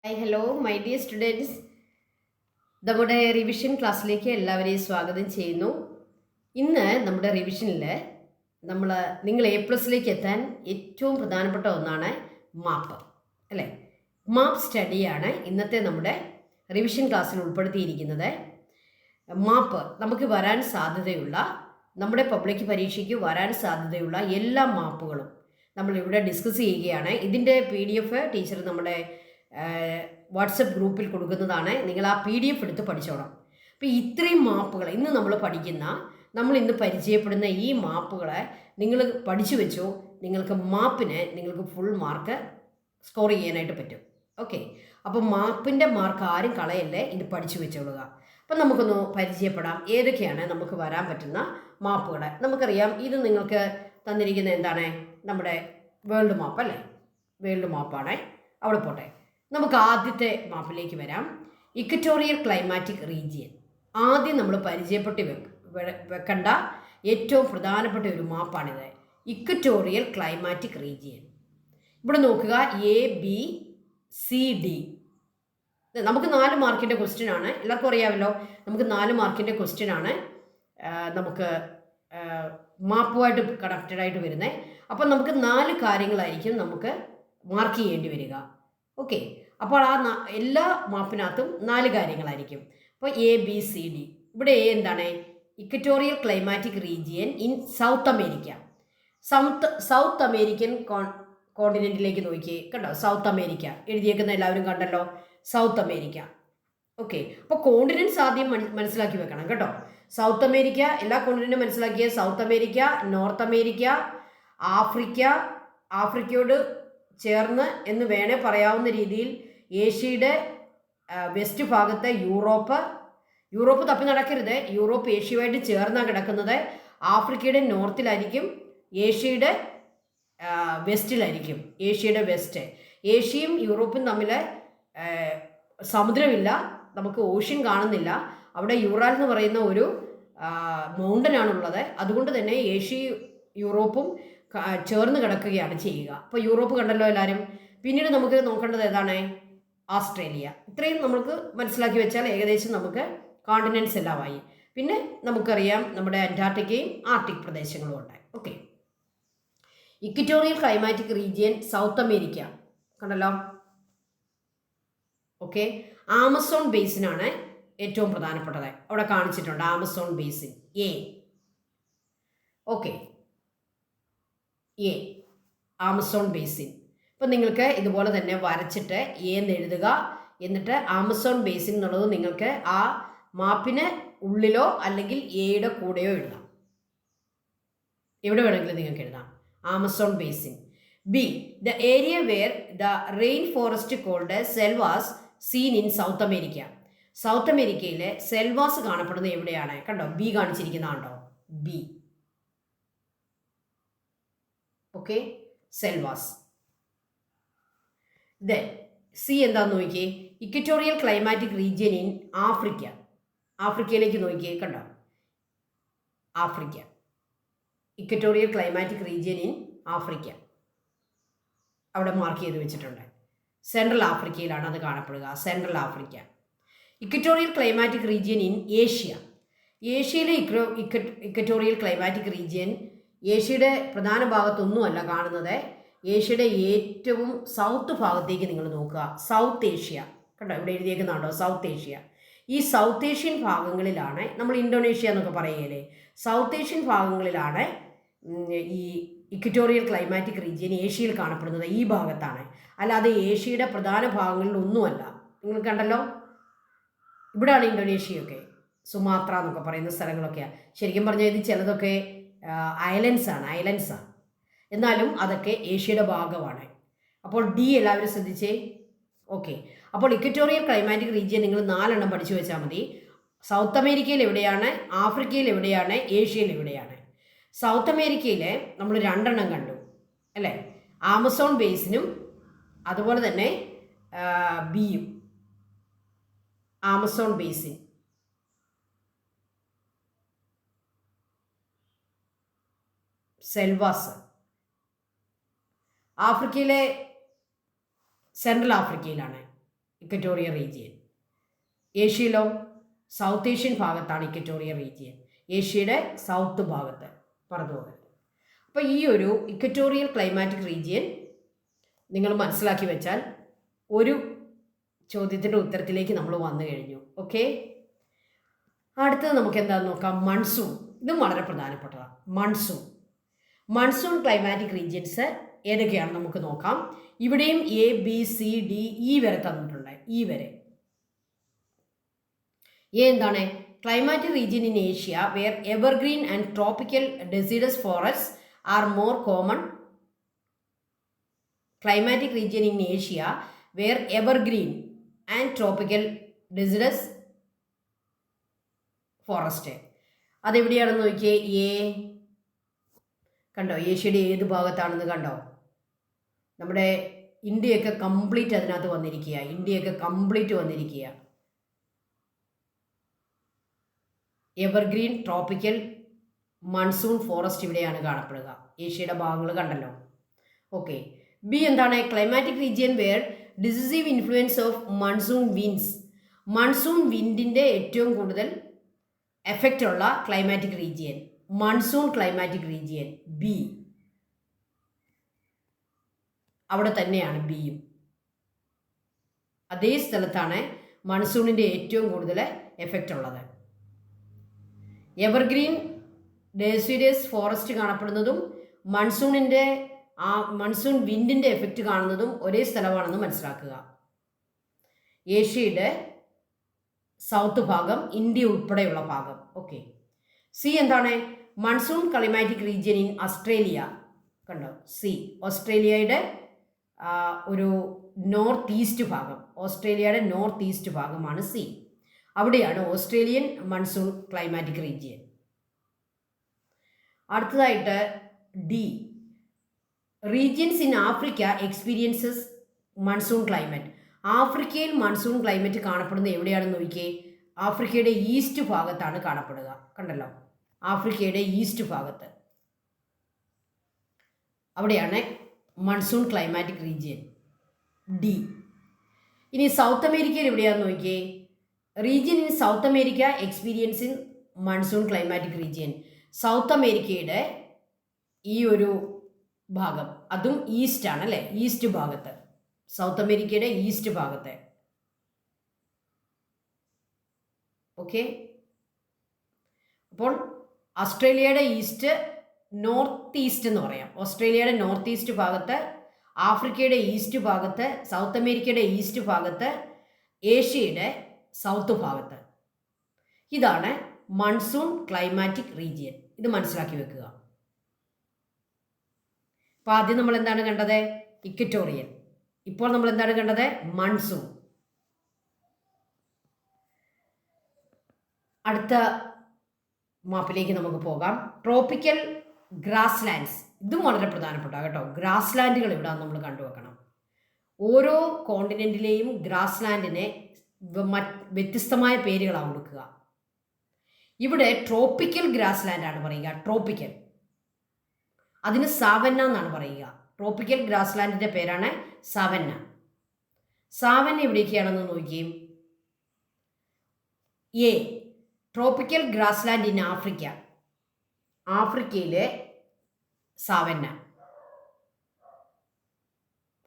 Hi hello my dear students, നമ്മുടെ revision ക്ലാസ്സിലേക്ക് എല്ലാവരെയും സ്വാഗതം ചെയ്യുന്നു. ഇന്ന് നമ്മുടെ റിവിഷനിൽ നിങ്ങൾ A+ലേക്ക് എത്താൻ ഏറ്റവും പ്രധാനപ്പെട്ട ഒന്നാണ് മാപ്പ്, അല്ലേ? മാപ്പ് സ്റ്റഡിയാണ് ഇന്നത്തെ നമ്മുടെ റിവിഷൻ ക്ലാസ്സിൽ ഉൾപ്പെടുത്തിയിരിക്കുന്നത്. മാപ്പ് നമുക്ക് വരാൻ സാധ്യതയുള്ള, നമ്മുടെ പബ്ലിക് പരീക്ഷയ്ക്ക് വരാൻ സാധ്യതയുള്ള എല്ലാ മാപ്പുകളും നമ്മളിവിടെ ഡിസ്കസ് ചെയ്യുകയാണ്. ഇതിൻ്റെ PDF ടീച്ചർ നമ്മുടെ വാട്സപ്പ് ഗ്രൂപ്പിൽ കൊടുക്കുന്നതാണ്. നിങ്ങൾ ആ PDF എടുത്ത് പഠിച്ചോണം. അപ്പോൾ ഇത്രയും മാപ്പുകൾ ഇന്ന് നമ്മൾ ഇന്ന് പരിചയപ്പെടുന്ന ഈ മാപ്പുകളെ നിങ്ങൾ പഠിച്ചു വെച്ചോ. നിങ്ങൾക്ക് ഫുൾ മാർക്ക് സ്കോർ ചെയ്യാനായിട്ട് പറ്റും. ഓക്കെ, അപ്പോൾ മാപ്പിൻ്റെ മാർക്ക് ആരും കളയല്ലേ, ഇത് പഠിച്ചു വെച്ചോളുക. അപ്പം നമുക്കൊന്ന് പരിചയപ്പെടാം ഏതൊക്കെയാണ് നമുക്ക് വരാൻ പറ്റുന്ന മാപ്പുകൾ. നമുക്കറിയാം, ഇത് നിങ്ങൾക്ക് തന്നിരിക്കുന്ന എന്താണ്, നമ്മുടെ വേൾഡ് മാപ്പ് അല്ലേ? വേൾഡ് മാപ്പാണ്. അവിടെ പോട്ടെ, നമുക്ക് ആദ്യത്തെ മാപ്പിലേക്ക് വരാം. ഇക്വറ്റോറിയൽ ക്ലൈമാറ്റിക് റീജിയൻ ആദ്യം നമ്മൾ പരിചയപ്പെട്ട് വെക്കേണ്ട ഏറ്റവും പ്രധാനപ്പെട്ട ഒരു മാപ്പാണിത്. Equatorial climatic region. ഇവിടെ നോക്കുക, ABCD. നമുക്ക് 4 മാർക്കിൻ്റെ ക്വസ്റ്റ്യൻ ആണ്. എല്ലാവർക്കും അറിയാമല്ലോ, നമുക്ക് 4 മാർക്കിൻ്റെ ക്വസ്റ്റ്യൻ ആണ് നമുക്ക് മാപ്പുമായിട്ട് കണക്റ്റഡ് ആയിട്ട് വരുന്നത്. അപ്പം നമുക്ക് 4 കാര്യങ്ങളായിരിക്കും നമുക്ക് മാർക്ക് ചെയ്യേണ്ടി വരിക. ഓക്കെ, അപ്പോൾ എല്ലാ മാപ്പിനകത്തും 4 കാര്യങ്ങളായിരിക്കും. അപ്പോൾ ABCD. ഇവിടെ എന്താണ്? Equatorial climatic region in South America. South American കോണ്ടിനെൻറ്റിലേക്ക് നോക്കിയേ, കണ്ടോ? സൗത്ത് അമേരിക്ക എഴുതിയേക്കുന്ന എല്ലാവരും കണ്ടല്ലോ, സൗത്ത് അമേരിക്ക. ഓക്കെ, അപ്പോൾ കോണ്ടിനെൻറ്റ്സ് ആദ്യം മനസ്സിലാക്കി വെക്കണം കേട്ടോ. സൗത്ത് അമേരിക്ക, എല്ലാ കോണ്ടിനെൻറ്റും മനസ്സിലാക്കിയ സൗത്ത് അമേരിക്ക, നോർത്ത് അമേരിക്ക, ആഫ്രിക്കയോട് ചേർന്ന് എന്ന് വേണേൽ പറയാവുന്ന രീതിയിൽ ഏഷ്യയുടെ വെസ്റ്റ് ഭാഗത്തെ യൂറോപ്പ് തപ്പി നടക്കരുത്. യൂറോപ്പ് ഏഷ്യയുമായിട്ട് ചേർന്നാണ് കിടക്കുന്നത്. ആഫ്രിക്കയുടെ നോർത്തിലായിരിക്കും, ഏഷ്യയുടെ വെസ്റ്റിലായിരിക്കും. ഏഷ്യയുടെ വെസ്റ്റ്. ഏഷ്യയും യൂറോപ്പും തമ്മിൽ സമുദ്രമില്ല, നമുക്ക് ഓഷ്യൻ കാണുന്നില്ല. അവിടെ യൂറാൽ എന്ന് പറയുന്ന ഒരു മൗണ്ടനാണുള്ളത്. അതുകൊണ്ട് തന്നെ ഏഷ്യയും യൂറോപ്പും ചേർന്ന് കിടക്കുകയാണ് ചെയ്യുക. അപ്പോൾ യൂറോപ്പ് കണ്ടല്ലോ എല്ലാവരും. പിന്നീട് നമുക്ക് നോക്കേണ്ടത് ഏതാണ്? ഓസ്ട്രേലിയ. ഇത്രയും നമുക്ക് മനസ്സിലാക്കി വെച്ചാൽ ഏകദേശം നമുക്ക് കോണ്ടിനെൻറ്റ്സ് എല്ലാമായി. പിന്നെ നമുക്കറിയാം, നമ്മുടെ അന്റാർട്ടിക്കയും ആർട്ടിക് പ്രദേശങ്ങളും ഉണ്ട്. Okay, equatorial climatic region south America കണ്ടല്ലോ. ഓക്കെ, ആമസോൺ ബേസിനാണ് ഏറ്റവും പ്രധാനപ്പെട്ടത്. അവിടെ കാണിച്ചിട്ടുണ്ട് Amazon basin okay, Amazon basin. അപ്പം നിങ്ങൾക്ക് ഇതുപോലെ തന്നെ വരച്ചിട്ട് എന്ന് എഴുതുക. എന്നിട്ട് ആമസോൺ ബേസിൻ എന്നുള്ളത് നിങ്ങൾക്ക് ആ മാപ്പിന് ഉള്ളിലോ അല്ലെങ്കിൽ എയുടെ കൂടെയോ എഴുതാം. എവിടെ വേണമെങ്കിലും നിങ്ങൾക്ക് എഴുതാം. Amazon basin. B, the area where the rainforest called selvas seen in South America. South അമേരിക്കയിലെ സെൽവാസ് കാണപ്പെടുന്നത് എവിടെയാണ്? കണ്ടോ, B കാണിച്ചിരിക്കുന്നതാണ്ടോ? B. Okay, selvas. Then C എന്താന്ന് നോക്കിയേ, equatorial climatic region in Africa. ആഫ്രിക്കയിലേക്ക് നോക്കിയേ, കണ്ടോ? Africa, equatorial climatic region in Africa. അവിടെ മാർക്ക് ചെയ്ത് വെച്ചിട്ടുണ്ട്. സെൻട്രൽ ആഫ്രിക്കയിലാണ് അത് കാണപ്പെടുക. Central Africa. Equatorial climatic region in Asia. ഏഷ്യയിലെ ഇക്വറ്റോറിയൽ ക്ലൈമാറ്റിക് റീജിയൻ ഏഷ്യയുടെ പ്രധാന ഭാഗത്തൊന്നുമല്ല കാണുന്നത്. ഏഷ്യയുടെ ഏറ്റവും സൗത്ത് ഭാഗത്തേക്ക് നിങ്ങൾ നോക്കുക. സൗത്ത് ഏഷ്യ കണ്ടോ, ഇവിടെ എഴുതിയേക്കുന്നുണ്ടോ? South Asia. ഈ സൗത്ത് ഏഷ്യൻ ഭാഗങ്ങളിലാണ്, നമ്മൾ ഇന്തോനേഷ്യ എന്നൊക്കെ പറയുകയല്ലേ, സൗത്ത് ഏഷ്യൻ ഭാഗങ്ങളിലാണ് ഈ ഇക്വറ്റോറിയൽ ക്ലൈമാറ്റിക് റീജിയൻ ഏഷ്യയിൽ കാണപ്പെടുന്നത്. ഈ ഭാഗത്താണ്, അല്ലാതെ ഏഷ്യയുടെ പ്രധാന ഭാഗങ്ങളിലൊന്നുമല്ല. നിങ്ങൾ കണ്ടല്ലോ, ഇവിടെയാണ് ഇന്തോനേഷ്യയൊക്കെ, സുമാത്ര എന്നൊക്കെ പറയുന്ന സ്ഥലങ്ങളൊക്കെയാണ്. ശരിക്കും പറഞ്ഞാൽ ഇത് ചിലതൊക്കെ ഐലൻഡ്സാണ്. എന്നാലും അതൊക്കെ ഏഷ്യയുടെ ഭാഗമാണ്. അപ്പോൾ D എല്ലാവരും ശ്രദ്ധിച്ചേ. ഓക്കെ, അപ്പോൾ ഇക്വറ്റോറിയൽ ക്ലൈമാറ്റിക് റീജിയൻ നിങ്ങൾ 4 പഠിച്ചു വെച്ചാൽ മതി. സൗത്ത് അമേരിക്കയിൽ എവിടെയാണ്, ആഫ്രിക്കയിൽ എവിടെയാണ്, ഏഷ്യയിൽ എവിടെയാണ്. സൗത്ത് അമേരിക്കയിൽ നമ്മൾ 2 കണ്ടു അല്ലേ? ആമസോൺ ബേസിനും അതുപോലെ തന്നെ ബിയും. Amazon basin, selvas. ആഫ്രിക്കയിലെ സെൻട്രൽ ആഫ്രിക്കയിലാണ്. Equatorial region. ഏഷ്യയിലോ സൗത്ത് ഏഷ്യൻ ഭാഗത്താണ് ഇക്വറ്റോറിയൽ റീജിയൻ, ഏഷ്യയുടെ സൗത്ത് ഭാഗത്ത് പറഞ്ഞുപോകരുത്. അപ്പോൾ ഈ ഒരു ഇക്വറ്റോറിയൽ ക്ലൈമാറ്റിക് റീജിയൻ നിങ്ങൾ മനസ്സിലാക്കി വെച്ചാൽ ഒരു ചോദ്യത്തിൻ്റെ ഉത്തരത്തിലേക്ക് നമ്മൾ വന്നു കഴിഞ്ഞു. ഓക്കെ, അടുത്തത് നമുക്ക് എന്താണെന്ന് നോക്കാം. മൺസൂൺ. ഇതും വളരെ പ്രധാനപ്പെട്ടതാണ്. മൺസൂൺ ക്ലൈമാറ്റിക് റീജിയൻസ് ഏതൊക്കെയാണ് നമുക്ക് നോക്കാം. ഇവിടെയും ABCDE വരെ തന്നിട്ടുണ്ട്. ഈ വരെ എന്താണ്? Climatic region in Asia where evergreen and tropical deciduous forest are more common. Climatic region in Asia where evergreen and tropical deciduous forest. അതെവിടെയാണെന്ന് നോക്കിയേ. കണ്ടോ, ഏഷ്യയുടെ ഏത് ഭാഗത്താണെന്ന് കണ്ടോ? നമ്മുടെ ഇന്ത്യയൊക്കെ കംപ്ലീറ്റ് അതിനകത്ത് വന്നിരിക്കുക. എവർഗ്രീൻ ട്രോപ്പിക്കൽ മൺസൂൺ ഫോറസ്റ്റ് ഇവിടെയാണ് കാണപ്പെടുക. ഏഷ്യയുടെ ഭാഗങ്ങൾ കണ്ടല്ലോ. ഓക്കെ, ബി എന്താണ്? Climatic region where decisive influence of monsoon winds. Monsoon വിൻഡിൻ്റെ ഏറ്റവും കൂടുതൽ എഫക്റ്റ് ഉള്ള climatic region monsoon climatic region B. അവിടെ തന്നെയാണ് ബിയും. അതേ സ്ഥലത്താണ് മൺസൂണിൻ്റെ ഏറ്റവും കൂടുതൽ എഫക്റ്റ് ഉള്ളത്. എവർഗ്രീൻ ഡെസിഡസ് ഫോറസ്റ്റ് കാണപ്പെടുന്നതും മൺസൂൺ വിൻഡിൻ്റെ എഫക്റ്റ് കാണുന്നതും ഒരേ സ്ഥലമാണെന്ന് മനസ്സിലാക്കുക. ഏഷ്യയുടെ സൗത്ത് ഭാഗം, ഇന്ത്യ ഉൾപ്പെടെയുള്ള ഭാഗം. ഓക്കെ, സി എന്താണ്? Monsoon climatic region in Australia. കണ്ടോ, സി ഓസ്ട്രേലിയയുടെ ഒരു നോർത്ത് ഈസ്റ്റ് ഭാഗമാണ് സി. അവിടെയാണ് ഓസ്ട്രേലിയൻ മൺസൂൺ ക്ലൈമാറ്റിക് റീജിയൻ. അടുത്തതായിട്ട് D, regions in Africa experiences monsoon climate. ആഫ്രിക്കയിൽ മൺസൂൺ ക്ലൈമറ്റ് കാണപ്പെടുന്നത് എവിടെയാണെന്ന് നോക്കിയേ. ആഫ്രിക്കയുടെ ഈസ്റ്റ് ഭാഗത്താണ് കാണപ്പെടുക. കണ്ടല്ലോ, ആഫ്രിക്കയുടെ ഈസ്റ്റ് ഭാഗത്ത് അവിടെയാണ് മൺസൂൺ ക്ലൈമാറ്റിക് റീജിയൻ ഡി. ഇനി സൗത്ത് അമേരിക്കയിൽ എവിടെയാണെന്ന് നോക്കിയേ. Region in South America experiencing monsoon climatic region. South അമേരിക്കയുടെ ഈ ഒരു ഭാഗം, അതും ഈസ്റ്റ് ആണ് അല്ലേ, ഈസ്റ്റ് ഭാഗത്ത്, സൗത്ത് അമേരിക്കയുടെ ഈസ്റ്റ് ഭാഗത്ത്. ഓക്കെ, അപ്പോൾ ഓസ്ട്രേലിയയുടെ നോർത്ത് ഈസ്റ്റ് എന്ന് പറയാം. ഓസ്ട്രേലിയയുടെ നോർത്ത് ഈസ്റ്റ് ഭാഗത്ത്, ആഫ്രിക്കയുടെ ഈസ്റ്റ് ഭാഗത്ത്, സൗത്ത് അമേരിക്കയുടെ ഈസ്റ്റ് ഭാഗത്ത്, ഏഷ്യയുടെ സൗത്ത് ഭാഗത്ത്. ഇതാണ് മൺസൂൺ ക്ലൈമാറ്റിക് റീജിയൻ. ഇത് മനസ്സിലാക്കി വെക്കുക. അപ്പോൾ ആദ്യം നമ്മൾ എന്താണ് കണ്ടത്? ഇക്വറ്റോറിയൻ. ഇപ്പോൾ നമ്മൾ എന്താണ് കണ്ടത്? മൺസൂൺ. അടുത്ത മാപ്പിലേക്ക് നമുക്ക് പോകാം. Tropical grass lands. ഇതും വളരെ പ്രധാനപ്പെട്ട കേട്ടോ. ഗ്രാസ് ലാൻഡുകൾ ഇവിടെ നമ്മൾ കണ്ടുവെക്കണം. ഓരോ കോണ്ടിനെൻറ്റിലെയും ഗ്രാസ് ലാൻഡിനെ വ്യത്യസ്തമായ പേരുകളാണ് കൊടുക്കുക. ഇവിടെ ട്രോപ്പിക്കൽ ഗ്രാസ് ലാൻഡാണ് പറയുക. ട്രോപ്പിക്കൽ, അതിന് സാവന്ന എന്നാണ് പറയുക. ട്രോപ്പിക്കൽ ഗ്രാസ് ലാൻഡിൻ്റെ പേരാണ് സാവന്ന. സാവന്ന എവിടേക്കാണെന്ന് നോക്കിയും. A, tropical grassland in Africa. ആഫ്രിക്കയിലെ സാവന്ന.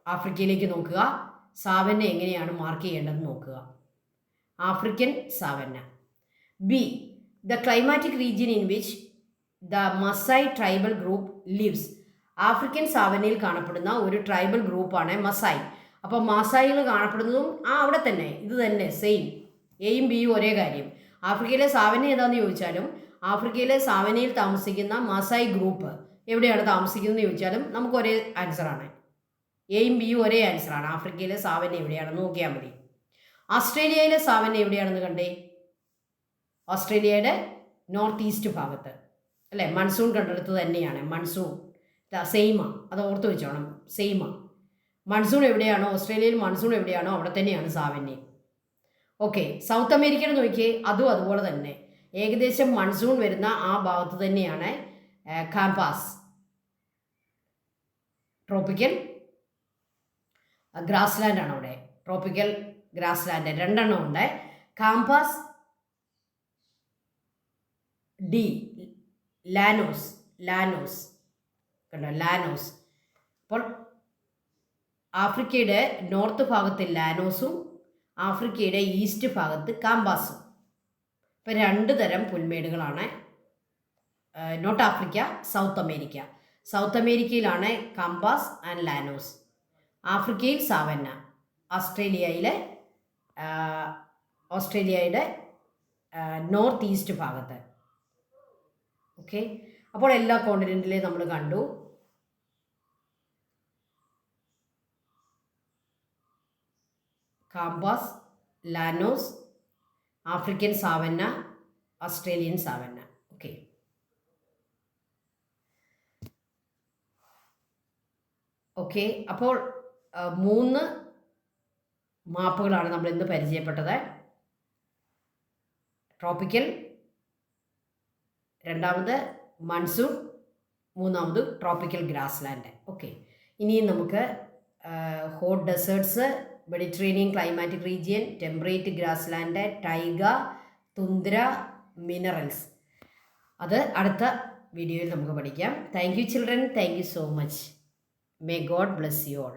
ആഫ്രിക്കയിലേക്ക് നോക്കുക. സാവന്ന എങ്ങനെയാണ് മാർക്ക് ചെയ്യേണ്ടതെന്ന് നോക്കുക. African savanna. B, the climatic region in which the Maasai tribal group lives. African സാവന്നയിൽ കാണപ്പെടുന്ന ഒരു ട്രൈബൽ ഗ്രൂപ്പാണ് മസായ്. അപ്പോൾ മസായികൾ കാണപ്പെടുന്നതും അവിടെ തന്നെ, ഇത് തന്നെ സെയിം. എയും ബിയും ഒരേ കാര്യം. ആഫ്രിക്കയിലെ സാവന്ന ഏതാണെന്ന് ചോദിച്ചാലും ആഫ്രിക്കയിലെ സാവന്നയിൽ താമസിക്കുന്ന മസായ് ഗ്രൂപ്പ് എവിടെയാണ് താമസിക്കുന്നതെന്ന് ചോദിച്ചാലും നമുക്ക് ഒരേ ആൻസറാണ്. എയും ബിയും ഒരേ ആൻസറാണ്. ആഫ്രിക്കയിലെ സാവന്ന എവിടെയാണെന്ന് നോക്കിയാൽ മതി. ഓസ്ട്രേലിയയിലെ സാവന്ന എവിടെയാണെന്ന് കണ്ടേ. ഓസ്ട്രേലിയയുടെ നോർത്ത് ഈസ്റ്റ് ഭാഗത്ത് അല്ലേ. മൺസൂൺ കണ്ടെടുത്ത് തന്നെയാണ്. മൺസൂൺ സെയിമാ, അത് ഓർത്ത് വെച്ചോണം. സെയിമാ. മൺസൂൺ എവിടെയാണോ, ഓസ്ട്രേലിയയിൽ മൺസൂൺ എവിടെയാണോ അവിടെ തന്നെയാണ് സാവന്യം. ഓക്കെ, സൗത്ത് അമേരിക്കയിൽ നോക്കിയേ, അതും അതുപോലെ തന്നെ. ഏകദേശം മൺസൂൺ വരുന്ന ആ ഭാഗത്ത് തന്നെയാണ് കാംപാസ്. ട്രോപ്പിക്കൽ ഗ്രാസ് ലാൻഡാണ് അവിടെ. ട്രോപ്പിക്കൽ ഗ്രാസ് ലാൻഡ് 2 ഉണ്ട്. കാംപാസ് ഡി, ലാനോസ് കണ്ടോ, ലാനോസ്. അപ്പോൾ ആഫ്രിക്കയുടെ നോർത്ത് ഭാഗത്ത് ലാനോസും ആഫ്രിക്കയുടെ ഈസ്റ്റ് ഭാഗത്ത് കാംപാസും. ഇപ്പം 2 തരം പുൽമേടുകളാണ്. North Africa, South America. South അമേരിക്കയിലാണ് കാംപാസ് ആൻഡ് ലാനോസ്. ആഫ്രിക്കയിൽ സാവന്ന, ഓസ്ട്രേലിയയുടെ നോർത്ത് ഈസ്റ്റ് ഭാഗത്ത്. ഓക്കെ, അപ്പോൾ എല്ലാ കോണ്ടിനെൻറ്റിലെയും നമ്മൾ കണ്ടു. കാംപാസ്, ലാനോസ്, African Savanna, Australian Savanna. Okay, അപ്പോൾ 3 മാപ്പുകളാണ് നമ്മൾ ഇന്ന് പരിചയപ്പെട്ടത്. ട്രോപ്പിക്കൽ, രണ്ടാമത് മൺസൂൺ, മൂന്നാമത് ട്രോപ്പിക്കൽ ഗ്രാസ് ലാൻഡ്. ഓക്കെ, ഇനിയും നമുക്ക് hot deserts, Mediterranean climatic region, temperate grassland, taiga, tundra, minerals, അത് അടുത്ത വീഡിയോയിൽ നമുക്ക് പഠിക്കാം. Thank you children, thank you so much. May God bless you all.